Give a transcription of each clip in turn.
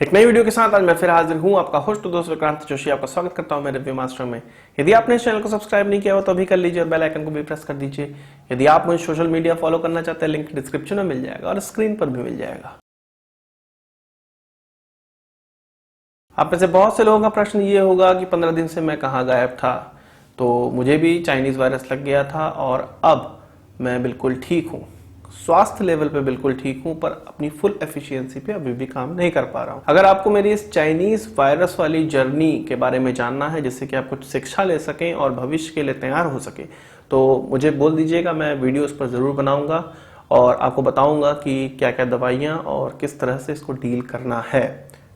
एक नई वीडियो के साथ आज मैं फिर हाजिर हूं। आपका होस्ट दोस्त विक्रांत जोशी आपका स्वागत करता हूं मेरे रिव्यू मास्टर में। यदि आपने इस चैनल को सब्सक्राइब नहीं किया हो तो अभी कर लीजिए और बेल आइकन को भी प्रेस कर दीजिए। यदि आप मुझे सोशल मीडिया फॉलो करना चाहते हैं, लिंक डिस्क्रिप्शन में मिल जाएगा और स्क्रीन पर भी मिल जाएगा। आप में से बहुत से लोगों का प्रश्न ये होगा कि 15 दिन से मैं कहाँ गायब था। तो मुझे भी चाइनीज वायरस लग गया था और अब मैं बिल्कुल ठीक हूँ, स्वास्थ्य लेवल पे बिल्कुल ठीक हूं, पर अपनी फुल एफिशिएंसी पे अभी भी काम नहीं कर पा रहा हूं। अगर आपको मेरी इस चाइनीज वायरस वाली जर्नी के बारे में जानना है, जिससे कि आप कुछ शिक्षा ले सकें और भविष्य के लिए तैयार हो सके, तो मुझे बोल दीजिएगा, मैं वीडियो उस पर जरूर बनाऊंगा और आपको बताऊंगा कि क्या क्या दवाइयां और किस तरह से इसको डील करना है।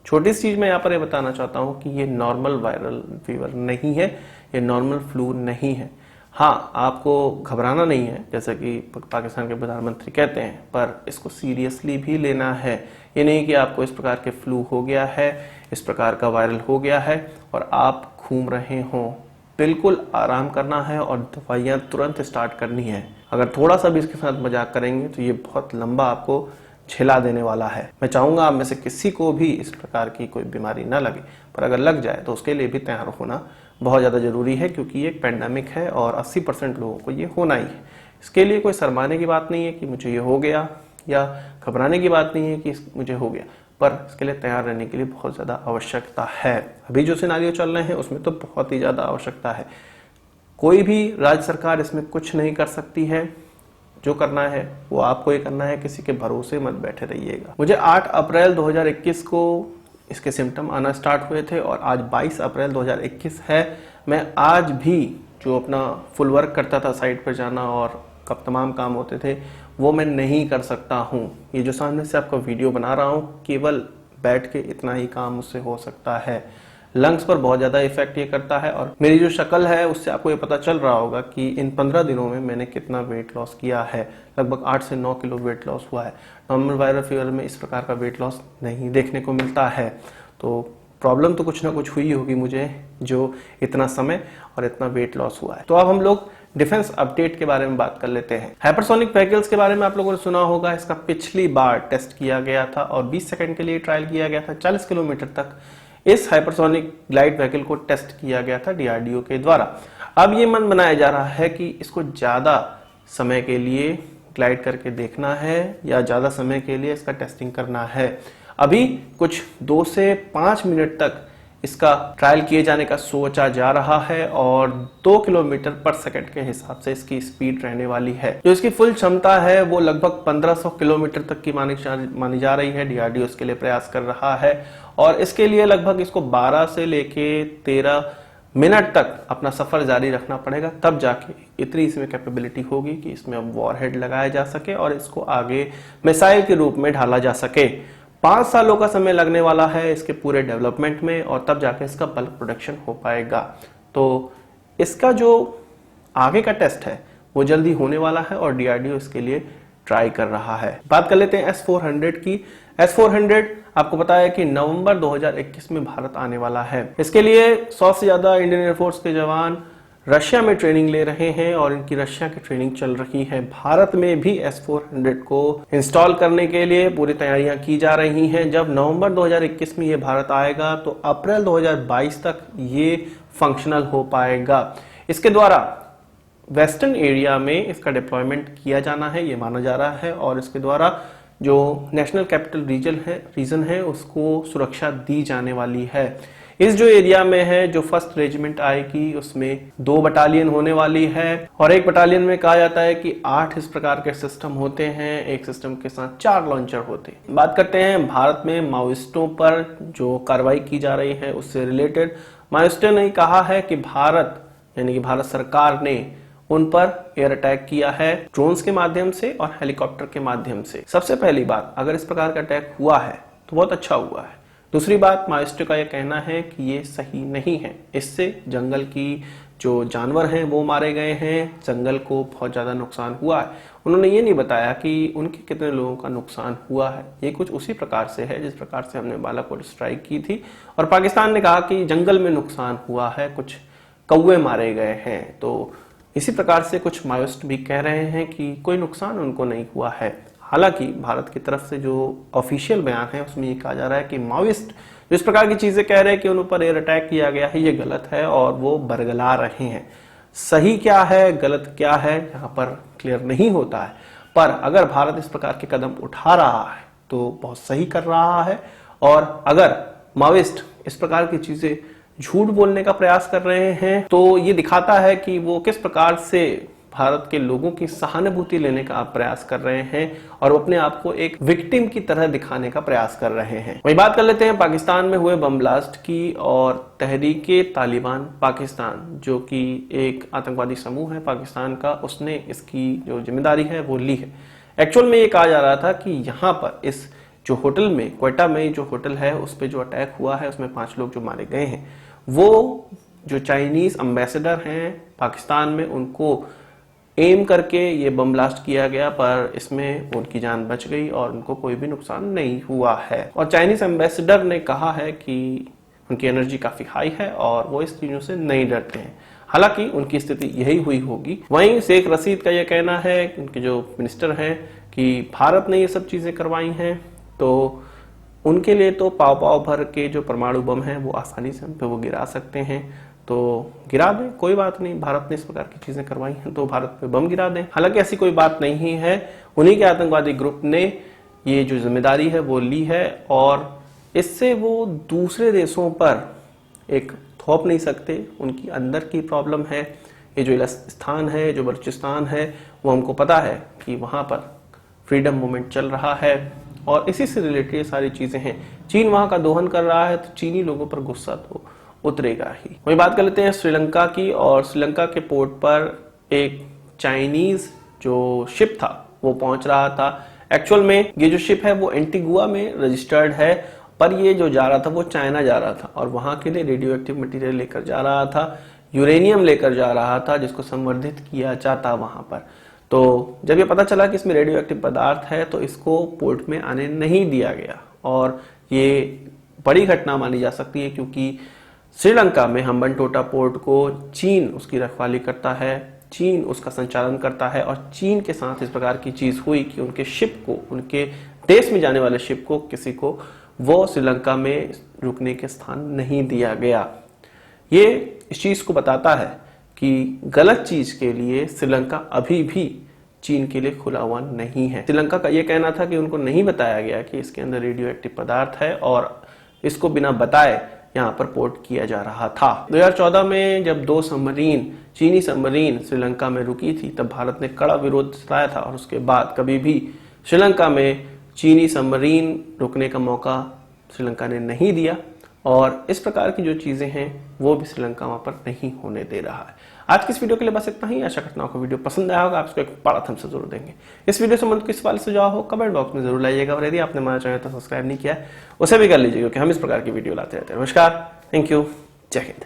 छोटी सी चीज मैं यहाँ पर ये बताना चाहता हूँ कि ये नॉर्मल वायरल फीवर नहीं है, ये नॉर्मल फ्लू नहीं है। हाँ, आपको घबराना नहीं है जैसा कि पाकिस्तान के प्रधानमंत्री कहते हैं, पर इसको सीरियसली भी लेना है। ये नहीं कि आपको इस प्रकार के फ्लू हो गया है, इस प्रकार का वायरल हो गया है और आप घूम रहे हों। बिल्कुल आराम करना है और दवाइयाँ तुरंत स्टार्ट करनी है। अगर थोड़ा सा भी इसके साथ मजाक करेंगे तो ये बहुत लंबा आपको झेला देने वाला है। मैं चाहूंगा आप में से किसी को भी इस प्रकार की कोई बीमारी ना लगे, पर अगर लग जाए तो उसके लिए भी तैयार होना बहुत ज़्यादा जरूरी है, क्योंकि ये एक पेंडेमिक है और 80% लोगों को ये होना ही है। इसके लिए कोई शर्माने की बात नहीं है कि मुझे ये हो गया, या घबराने की बात नहीं है कि मुझे हो गया, पर इसके लिए तैयार रहने के लिए बहुत ज़्यादा आवश्यकता है। अभी जो सिनारियो चल रहे हैं उसमें तो बहुत ही ज़्यादा आवश्यकता है। कोई भी राज्य सरकार इसमें कुछ नहीं कर सकती है। जो करना है वो आपको ही करना है, किसी के भरोसे मत बैठे रहिएगा। मुझे 8 अप्रैल 2021 को इसके सिम्टम आना स्टार्ट हुए थे और आज 22 अप्रैल 2021 है। मैं आज भी जो अपना फुल वर्क करता था, साइट पर जाना और कब तमाम काम होते थे, वो मैं नहीं कर सकता हूँ। ये जो सामने से आपका वीडियो बना रहा हूँ, केवल बैठ के इतना ही काम मुझसे हो सकता है। लंग्स पर बहुत ज़्यादा इफेक्ट ये करता है और मेरी जो शक्ल है उससे आपको ये पता चल रहा होगा कि इन 15 दिनों में मैंने कितना वेट लॉस किया है। लगभग 8 से 9 किलो वेट लॉस हुआ है। नॉर्मल वायरल फीवर में इस प्रकार का वेट लॉस नहीं देखने को मिलता है। तो प्रॉब्लम तो कुछ ना कुछ हुई होगी मुझे, जो इतना समय और इतना वेट लॉस हुआ है। तो अब हम लोग डिफेंस अपडेट के बारे में बात कर लेते हैं। हाइपरसोनिक व्हीकल्स के बारे में आप लोगों ने सुना होगा। इसका पिछली बार टेस्ट किया गया था और 20 सेकंड के लिए ट्रायल किया गया था। 40 किलोमीटर तक इस हाइपरसोनिक ग्लाइड व्हीकल को टेस्ट किया गया था DRDO के द्वारा। अब ये मन बनाया जा रहा है कि इसको ज्यादा समय के लिए ग्लाइड करके देखना है या ज्यादा समय के लिए इसका टेस्टिंग करना है। अभी कुछ 2 से 5 मिनट तक इसका ट्रायल किए जाने का सोचा जा रहा है और 2 किलोमीटर पर सेकंड के हिसाब से इसकी स्पीड रहने वाली है। जो इसकी फुल क्षमता है वो लगभग 1500 किलोमीटर तक की मानी जा रही है। DRDO इसके लिए प्रयास कर रहा है और इसके लिए लगभग इसको 12 से लेके 13 मिनट तक अपना सफर जारी रखना पड़ेगा, तब जाके इतनी इसमें कैपेबिलिटी होगी कि इसमें अब वॉरहेड लगाया जा सके और इसको आगे मिसाइल के रूप में ढाला जा सके। 5 सालों का समय लगने वाला है इसके पूरे डेवलपमेंट में और तब जाके इसका बल्क प्रोडक्शन हो पाएगा। तो इसका जो आगे का टेस्ट है वो जल्दी होने वाला है और DRDO इसके लिए ट्राई कर रहा है। बात कर लेते हैं S-400 की। S-400 आपको पता है कि नवंबर 2021 में भारत आने वाला है। इसके लिए 100 से ज्यादा इंडियन एयरफोर्स के जवान रशिया में ट्रेनिंग ले रहे हैं और इनकी रशिया की ट्रेनिंग चल रही है। भारत में भी S-400 को इंस्टॉल करने के लिए पूरी तैयारियां की जा रही हैं। जब नवंबर 2021 में ये भारत आएगा तो अप्रैल 2022 तक ये फंक्शनल हो पाएगा। इसके द्वारा वेस्टर्न एरिया में इसका डिप्लॉयमेंट किया जाना है, ये माना जा रहा है और इसके द्वारा जो नेशनल कैपिटल रीजन है उसको सुरक्षा दी जाने वाली है। इस जो एरिया में है, जो फर्स्ट रेजिमेंट आएगी उसमें 2 बटालियन होने वाली है और एक बटालियन में कहा जाता है कि 8 इस प्रकार के सिस्टम होते हैं। एक सिस्टम के साथ 4 लॉन्चर होते हैं। बात करते हैं भारत में माओइस्टों पर जो कार्रवाई की जा रही है उससे रिलेटेड। माओइस्टों ने कहा है कि भारत यानी कि भारत सरकार ने उन पर एयर अटैक किया है ड्रोन्स के माध्यम से और हेलीकॉप्टर के माध्यम से। सबसे पहली बात, अगर इस प्रकार का अटैक हुआ है तो बहुत अच्छा हुआ है। दूसरी बात, माओइस्टों का यह कहना है कि ये सही नहीं है। इससे जंगल की जो जानवर हैं वो मारे गए हैं, जंगल को बहुत ज्यादा नुकसान हुआ है। उन्होंने ये नहीं बताया कि उनके कितने लोगों का नुकसान हुआ है। ये कुछ उसी प्रकार से है जिस प्रकार से हमने बालाकोट स्ट्राइक की थी और पाकिस्तान ने कहा कि जंगल में नुकसान हुआ है, कुछ कौवे मारे गए हैं। तो इसी प्रकार से कुछ माओइस्ट भी कह रहे हैं कि कोई नुकसान उनको नहीं हुआ है। हालांकि भारत की तरफ से जो ऑफिशियल बयान है उसमें ये कहा जा रहा है कि माओइस्ट जो इस प्रकार की चीजें कह रहे हैं कि उन ऊपर एयर अटैक किया गया है, ये गलत है और वो बरगला रहे हैं। सही क्या है गलत क्या है यहाँ पर क्लियर नहीं होता है, पर अगर भारत इस प्रकार के कदम उठा रहा है तो बहुत सही कर रहा है। और अगर माओइस्ट इस प्रकार की चीजें झूठ बोलने का प्रयास कर रहे हैं तो ये दिखाता है कि वो किस प्रकार से भारत के लोगों की सहानुभूति लेने का प्रयास कर रहे हैं और वो अपने आप को एक विक्टिम की तरह दिखाने का प्रयास कर रहे हैं। वही बात कर लेते हैं पाकिस्तान में हुए बम ब्लास्ट की। और तहरीके तालिबान पाकिस्तान जो कि एक आतंकवादी समूह है पाकिस्तान का, उसने इसकी जो जिम्मेदारी है वो ली है। एक्चुअल में ये कहा जा रहा था कि यहाँ पर इस जो होटल में क्वेटा में जो होटल है उस पर जो अटैक हुआ है उसमें 5 लोग जो मारे गए हैं वो जो चाइनीज एम्बेसडर हैं पाकिस्तान में उनको एम करके ये बम ब्लास्ट किया गया, पर इसमें उनकी जान बच गई और उनको कोई भी नुकसान नहीं हुआ है। और चाइनीज एम्बेसडर ने कहा है कि उनकी एनर्जी काफी हाई है और वो इस चीजों से नहीं डरते हैं। हालांकि उनकी स्थिति यही हुई होगी। वहीं शेख रशीद का यह कहना है कि उनके जो मिनिस्टर हैं कि भारत ने ये सब चीजें करवाई हैं, तो उनके लिए तो पाव भर के जो परमाणु बम हैं वो आसानी से हम पे वो गिरा सकते हैं, तो गिरा दें, कोई बात नहीं। भारत ने इस प्रकार की चीजें करवाई हैं तो भारत पे बम गिरा दें। हालांकि ऐसी कोई बात नहीं है, उन्हीं के आतंकवादी ग्रुप ने ये जो जिम्मेदारी है वो ली है और इससे वो दूसरे देशों पर एक थोप नहीं सकते। उनकी अंदर की प्रॉब्लम है। ये जो स्थान है, जो बलूचिस्तान है, वो हमको पता है कि वहां पर फ्रीडम मूवमेंट चल रहा है और इसी से रिलेटेड सारी चीजें हैं। चीन वहां का दोहन कर रहा है तो चीनी लोगों पर गुस्सा तो उतरेगा ही। वही बात कर लेते हैं श्रीलंका की। और श्रीलंका के पोर्ट पर एक चाइनीज जो शिप था वो पहुंच रहा था। एक्चुअल में ये जो शिप है वो एंटीगुआ में रजिस्टर्ड है, पर ये जो जा रहा था वो चाइना जा रहा था और वहां के लिए रेडियो एक्टिव मटीरियल लेकर जा रहा था, यूरेनियम लेकर जा रहा था जिसको संवर्धित किया जाता वहां पर। तो जब ये पता चला कि इसमें रेडियो एक्टिव पदार्थ है तो इसको पोर्ट में आने नहीं दिया गया और ये बड़ी घटना मानी जा सकती है क्योंकि श्रीलंका में हम्बनटोटा पोर्ट को चीन उसकी रखवाली करता है, चीन उसका संचालन करता है और चीन के साथ इस प्रकार की चीज हुई कि उनके शिप को, उनके देश में जाने वाले शिप को, किसी को वो श्रीलंका में रुकने के स्थान नहीं दिया गया। ये इस चीज को बताता है कि गलत चीज के लिए श्रीलंका अभी भी चीन के लिए खुला हुआ नहीं है। श्रीलंका का यह कहना था कि उनको नहीं बताया गया कि इसके अंदर रेडियो एक्टिव पदार्थ है और इसको बिना बताए यहाँ पर पोर्ट किया जा रहा था। 2014 में जब 2 सबमरीन, चीनी सबमरीन श्रीलंका में रुकी थी तब भारत ने कड़ा विरोध जताया था और उसके बाद कभी भी श्रीलंका में चीनी सबमरीन रुकने का मौका श्रीलंका ने नहीं दिया और इस प्रकार की जो चीजें हैं वो भी श्रीलंका वहां पर नहीं होने दे रहा है। आज की इस वीडियो के लिए बस इतना ही। आशा करता हूं आपको वीडियो पसंद आया होगा। आप इसको एक बड़ा थम्स अप जरूर देंगे। इस वीडियो से किस सवाल सुझाव हो कमेंट बॉक्स में जरूर लाइएगा और यदि आपने हमारा चैनल तो सब्सक्राइब नहीं किया है उसे भी कर लीजिए क्योंकि हम इस प्रकार की वीडियो लाते रहते हैं। नमस्कार, थैंक यू, जय हिंद।